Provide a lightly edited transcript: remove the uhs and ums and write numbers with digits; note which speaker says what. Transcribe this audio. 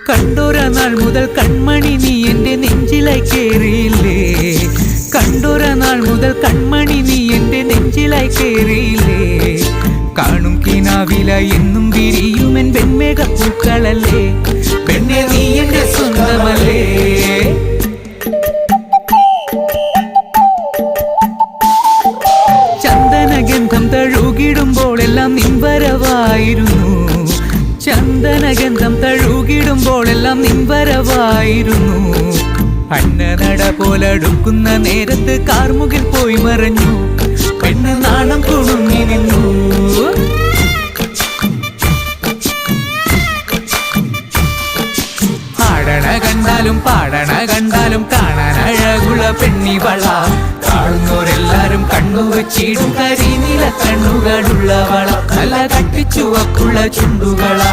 Speaker 1: കണ്ടൊര നാൾ മുതൽ കൺമണി നീ എൻ്റെ നെഞ്ചിലായി കേറിയില്ലേ. കണ്ടൊര നാൾ മുതൽ കൺമണി നീ എൻ്റെ നെഞ്ചിലായി കേറിയില്ലേ. കാണും കിനാവില എന്നും വിരിയുമെൻ വെൺമേഘപ്പൂക്കളല്ലേ. പെണ്ണെ നീ എൻ്റെ സ്വന്തമല്ലേ. ചന്ദനഗന്ധം തഴുകിടുമ്പോഴെല്ലാം നിൻവരവായിരുന്നു. ചന്ദനഗന്ധം തഴുകിടുമ്പോഴെല്ലാം നിൻവരവായിരുന്നു. അന്നനട പോലടുക്കുന്ന നേരത്ത് കാർമുകിൽ പോയി മറഞ്ഞു. പെണ്ണ് നാണം കുണുങ്ങി നിന്നു. ആടണ കണ്ടാലും പാടണ കണ്ടാലും കാണാൻ അഴകുള്ള പെണ്ണിവള. കാണുന്നോരെല്ലാരും കണ്ണുവച്ചിടും കരിനീല കണ്ണുകളുള്ളവള. നല്ല കട്ടിച്ചുവപ്പുള്ള ചുണ്ടുകളാ.